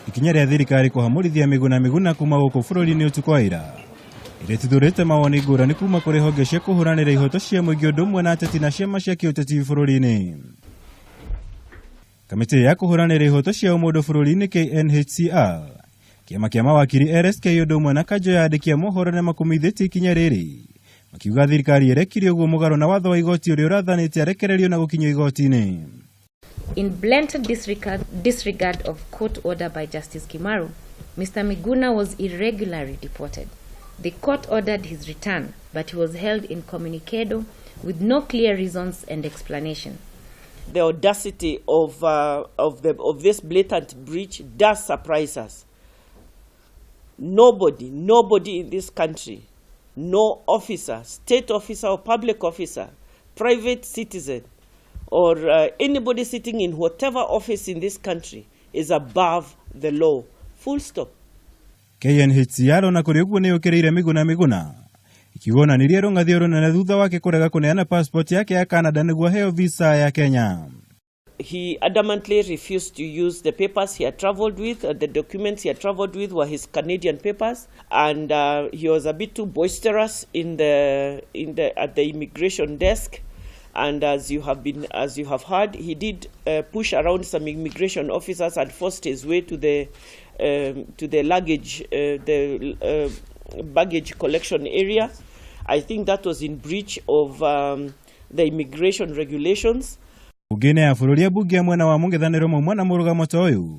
Ikinya rĩa thirikari kuhamurithia miguna kuma gũkũ bũrũri-inĩ ũtukũ wa ira irĩtuthũrĩte mawoni ngũrani kuma kũrĩ honge cia kũhũranĩra ihoto cia mũingĩ ũndũ ũmwe na ateti na ciama cia kĩũteti bũrũri-inĩ. Kamĩtĩ ya kũhũranĩra ihoto cia ũmũndũ bũrũri-inĩ KNHCR, kĩama kĩa mawakiri LSK ũndũ ũmwe na kanjũ ya andĩki a mohoro nĩ makumithĩtie ikinya rĩrĩ, makiuga thirikari ĩrekire ũguo mũgarũ na watho wa igoti ũrĩa ũrathanĩte arekererio na gũkinyio igoti-inĩ. In blatant disregard of court order by Justice Kimaru, Mr. Miguna was irregularly deported. The court ordered his return, but he was held incommunicado with no clear reasons and explanation. The audacity of this blatant breach does surprise us. Nobody in this country, no officer, state officer or public officer, private citizen, or anybody sitting in whatever office in this country is above the law. Full stop. KNHCR na kũrĩ ũguo nĩ yũkĩrĩire Miguna ikiuga nĩ rĩerũngathio rũnene thutha wake kũrega kũneana passport yake ya Canada nĩguo aheo visa ya Kenya. He adamantly refused to use the papers he had traveled with. The documents he had traveled with were his Canadian papers, and he was a bit too boisterous at the immigration desk. And as you have heard, he did push around some immigration officers and forced his way to the baggage collection area. I think that was in breach of the immigration regulations. Ugine ya bũrũri abunge mwena wa mũng'ethanĩro maumwa na mũrũgamo ta ũyũ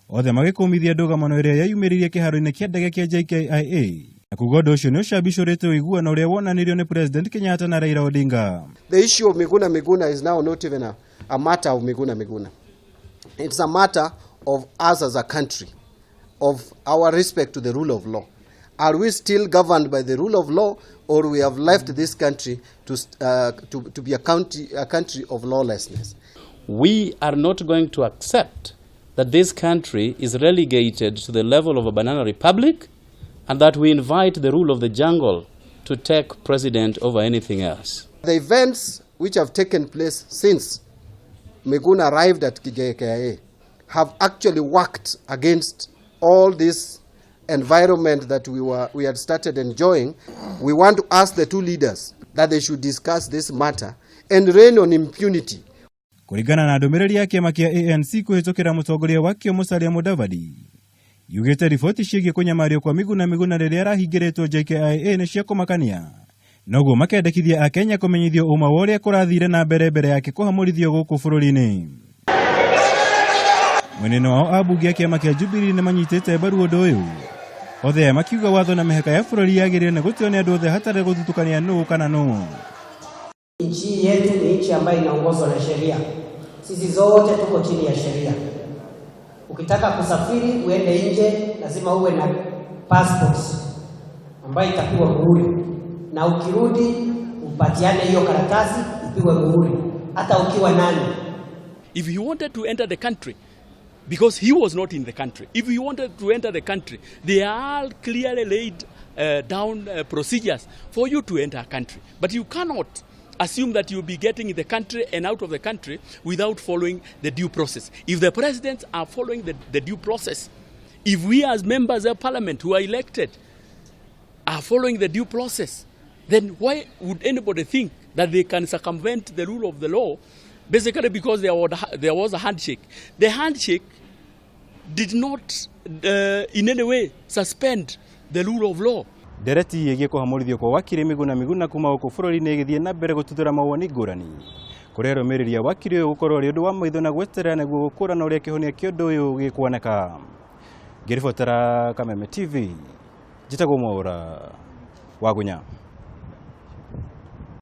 othe magĩkũmithia ndũgamo ĩrĩa yayumĩririe kĩharo-inĩ kĩa ndege kĩa JKIA na kuuga ũndũ ũcio nĩ ũcambicũrĩte ũiguano ũrĩa wonanirio nĩ President Kenyatta na Raila Odinga. The issue of Miguna is now not even a matter of Miguna. It's a matter of us as a country, of our respect to the rule of law. Are we still governed by the rule of law, or we have left this country to be a country of lawlessness? We are not going to accept that this country is relegated to the level of a banana republic and that we invite the rule of the jungle to take precedent over anything else. The events which have taken place since Miguna arrived at JKIA have actually worked against all this environment that we had started enjoying. We want to ask the two leaders that they should discuss this matter and reign on impunity. Kũringana na ndũmĩrĩri ya kĩama kĩa ANC kũhĩtũkĩra mũtongoria wakĩo Musalia Mudavadi, yugĩte riboti ciĩgiĩ kũnyamario kwa Miguna rĩrĩa arahingĩrĩtwo JKIA nĩ cia kũmakania. Noguo makendekithia Akenya kũmenyithio ũma wa ũrĩa kũrathire na mbere yake kũhamũrithio gũkũ bũrũri-inĩ. Mweneno wao abunge a kĩama kĩa Jubilee nĩ manyitĩte mbaru ũndũ ũyũ. Othe makiuga watho na mĩhaka ya bũrũri yagĩrĩire nĩ gũtio nĩ andũ othe hatarĩ gũthutũkania nũũ kana nũũ. Nchi yetu ni nchi ambayo inaongozwa na sheria. Sisi zote tuko chini ya sheria. Ukitaka kusafiri uende nje lazima uwe na passport ambayo itapigwa muhuri, na ukirudi upatiane hiyo karatasi ipigwe muhuri hata ukiwa nani. If he wanted to enter the country, because he was not in the country, if he wanted to enter the country, they are clearly laid down procedures for you to enter a country. But you cannot assume that you'll be getting in the country and out of the country without following the due process. If the presidents are following the due process, if we as members of parliament who are elected are following the due process, then why would anybody think that they can circumvent the rule of the law basically because there was a handshake? The handshake did not in any way suspend the rule of law. Ndereti yĩgiĩ kũhamũrithio kwa wakiri Miguna kuma gũkũ bũrũri-inĩ ĩgĩthiĩ na mbere gũtuthũra mawoni ngũrani. Kũrĩa arũmĩrĩri a wakiri ũyũ gũkorwo arĩ ũndũ wa maitho na gweterera nĩguo gũkũrana ũrĩa kĩhonia kĩa ũndũ ũyũ gĩkuoneka. Ngĩribotera Kameme TV, njĩtagwo Mwaũra wa Gunya.